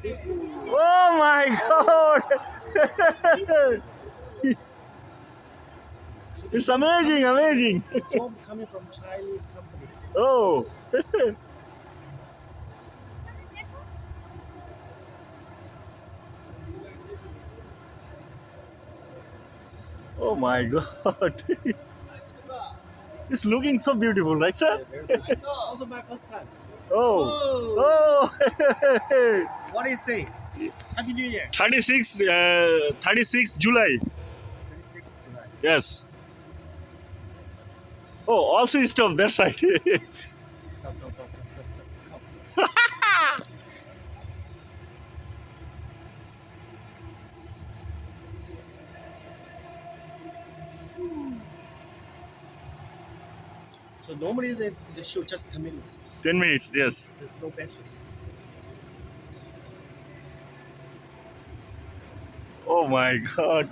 Oh my God! It's amazing, amazing. Job coming from Chinese company. Oh. Oh my God. It's looking so beautiful, right, sir? Also my first time. Oh. Oh. What do you say? Happy New Year. 36 July. 26th July. Yes. Oh, also stop that side. Come. So normally the show just 10 minutes. 10 minutes, yes. There's no batteries. Oh my God.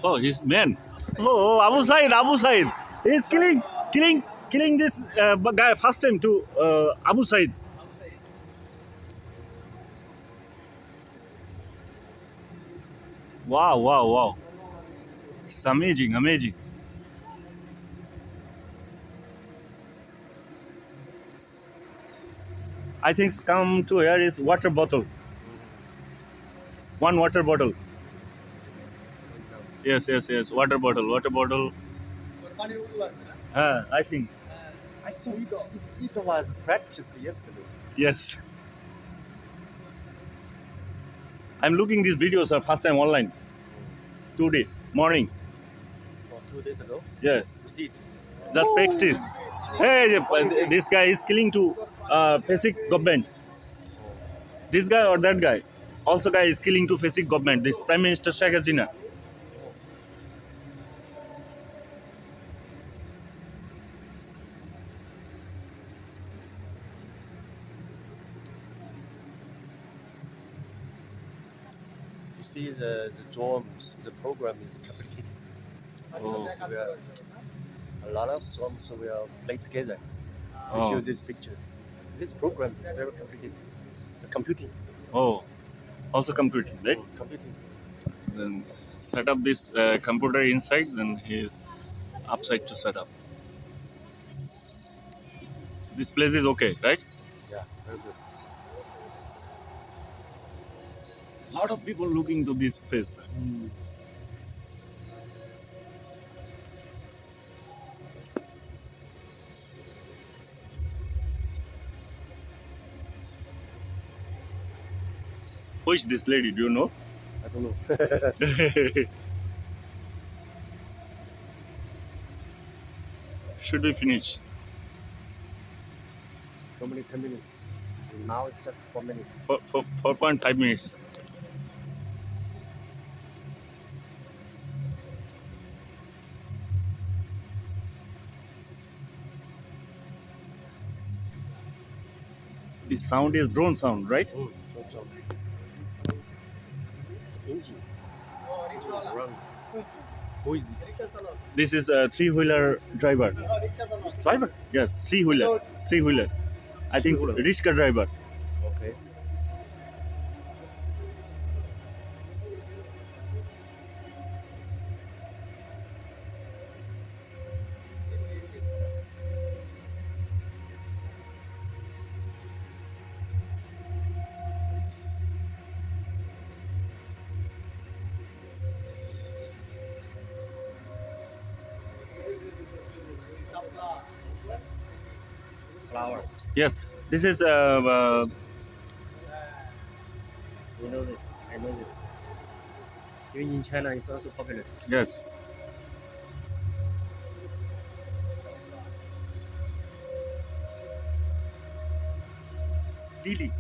Oh, he's man. Oh, Abu Said, Abu Said. He's killing this guy first time to Abu Said. Wow, wow, wow. It's amazing, amazing. I think come to here is water bottle. One water bottle. Yes, water bottle. I think. I saw it was practiced yesterday. Yes. I'm looking these videos are first time online. Today, morning. Or 2 days ago. Yeah. You see it. Just fixed this. Hey, this guy is killing to basic government. This guy or that guy. Also guy is killing to basic government. This Prime Minister Sheikh Hasina. You see the drums, the program is complicated. Oh. We are, a lot of drums we are play together to Oh. show this picture. This program is very complicated. The computing. Oh. Also computing, right? Computing. Then set up this computer inside, then he is upside to set up. This place is okay, right? Yeah, very good. Lot of people looking to this place. Who is this lady? Do you know? I don't know. Should we finish? Normally 10 minutes. Now it's just 4 minutes. 4.5 minutes. The sound is drone sound, right? Engine. Run. Who is it? This is a three-wheeler driver. Driver. Yes, three-wheeler. I think Three-wheeler. Rishka driver. Okay. Flower. Yes, this is You know this. I know this. Even in China, it's also popular. yes. Lily.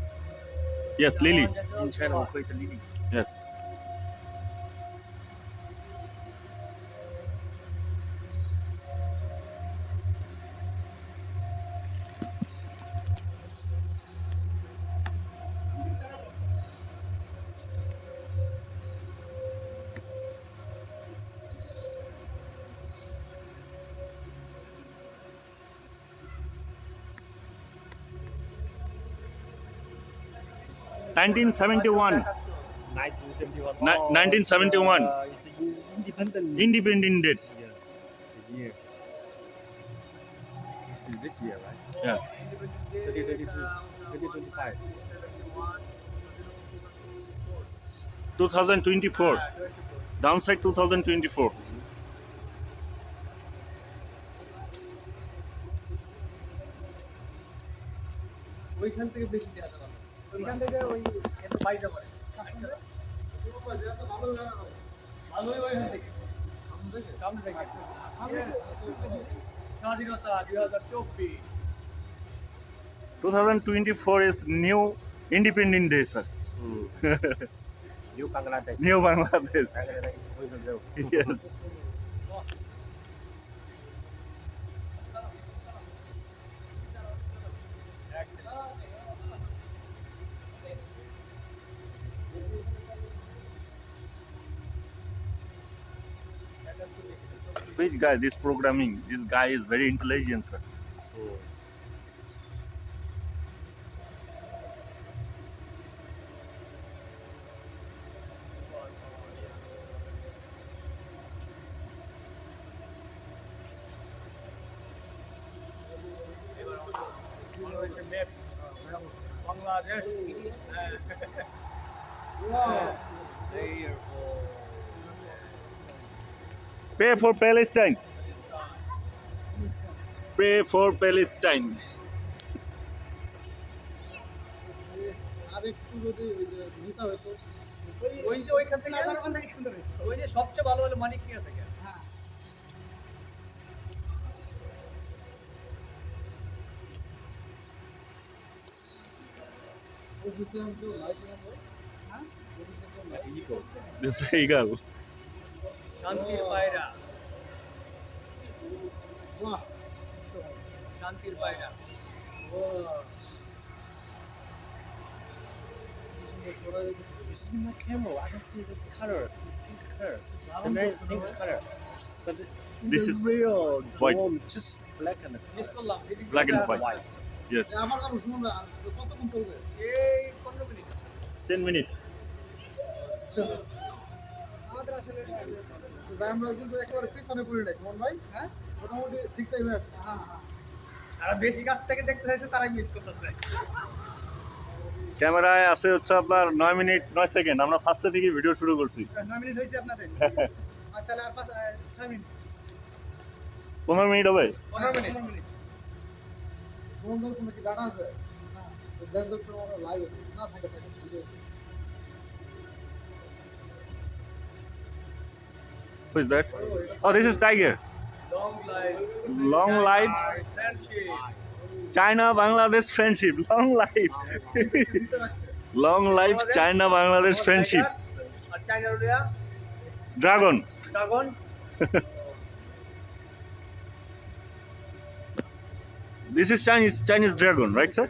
Yes, lily. In China, we call it lily. Yes. 1971. 1971. 1971. It's independent. Independent date. Yeah, the year. This year, right? Yeah. 2022, 2025. 2024. Downside 2024. ওইখান থেকে বেশি দেওয়া যাবে ওইখান থেকে ওই এত পাইতে পারে ভালোই ওইখান থেকে সামনে থেকে স্বাধীনতা 2024 2024 is new Independent Day, sir. New Bangladesh. New Bangladesh. Bangladesh, we will go. Yes. Which guy? This programming. This guy is very intelligent, sir. বাংলাদেশের map Bangladesh Pray for Palestine. Pray for Palestine. আরেকটু যদি visa হতো ওই যে ওইখান থেকে সুন্দর ওই যে সবচেয়ে ভালো হলো মানিকমিয়া থেকে হ্যাঁ Eagle. This eagle. শান্তির পায়রা বাহ শান্তির পায়রা You see my camel? I can see this color. This pink color. The nice pink color. But This the is real white. drone, just black and জিজ্ঞেস করলাম Black and white. Yes. আমার কাছে শুনুন আর কতক্ষণ চলবে এই 15 মিনিট 10 minutes. আমাদের আসলে আমরা কিন্তু একেবারে পিছনে পড়ে নাই মন ভাই হ্যাঁ মোটামুটি ঠিক টাইমে আছে হ্যাঁ হ্যাঁ আর বেশি কাছ থেকে দেখতে চাইছে তারাই মিস করতেছে ক্যামেরায় আছে হচ্ছে আপনার 9 মিনিট 9 সেকেন্ড। আমরা ফার্স্টে থেকে ভিডিও শুরু করছি। 9 মিনিট হয়েছে আপনাদের আর তাহলে আর 6 মিনিট 15 মিনিট হবে। 15 মিনিট বন্ধুর কোনো কি ডাটা আছে হ্যাঁ দেন তো পুরো লাইভ না থাকে video Who is that? Oh, this is Tiger. Long life. China Bangladesh friendship. Long life. Long life China Bangladesh friendship. আর চাইনার Olya Dragon. Dragon This is Chinese dragon, right, sir?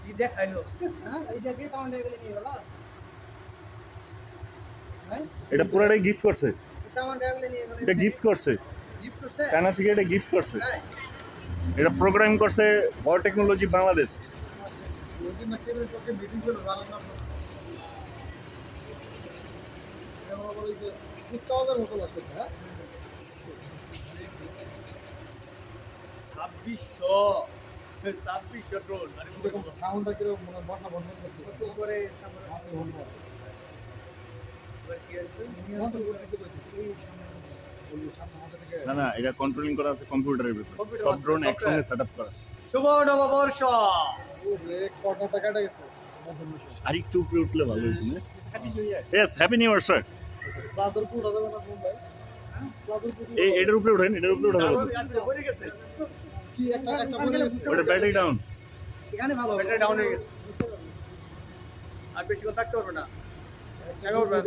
কি দেখাইলো হ্যাঁ এই দেখে তাহলে এগুলো নিয়ে গেল এটা পুরোটাই গিফট করছে। এটা আমার এগুলো নিয়ে গেল এটা গিফট করছে। গিফট করছে চায়না থেকে এটা গিফট করছে। তাই এটা প্রোগ্রাম করছে বড় টেকনোলজি বাংলাদেশ। ওই না কেবল তোকে মিটিং করে ভালো না এমন বলে যে ডিসকাউন্টের মতো লাগতেছে হ্যাঁ 2600 ড্রোন মানে এরকম সাউন্ডটা কি মনে বসা বন্ধ করতে করে আছে বন্ধ না না এটা কন্ট্রোলিং করা আছে কম্পিউটারের ভিতরে। সব ড্রোন একসঙ্গে সেটআপ করা। শুভ নববর্ষ কত টাকাটা গেছে আরেকটু উপরে উঠলে ভালো হতো না? Yes, happy new year sir. প্লাজরপুর উঠা যাবে না কোন ভাই প্লাজরপুর এটার উপরে উঠেন, এটার উপরে উঠা যাবে। পড়ে গেছে কি একটা পড়ে গেছে ওটা ব্যাটারি ডাউন। এখানে ভালো ব্যাটারি ডাউন হয়ে গেছে আর বেশি কথা থাকতে পারবে না জায়গা উঠবে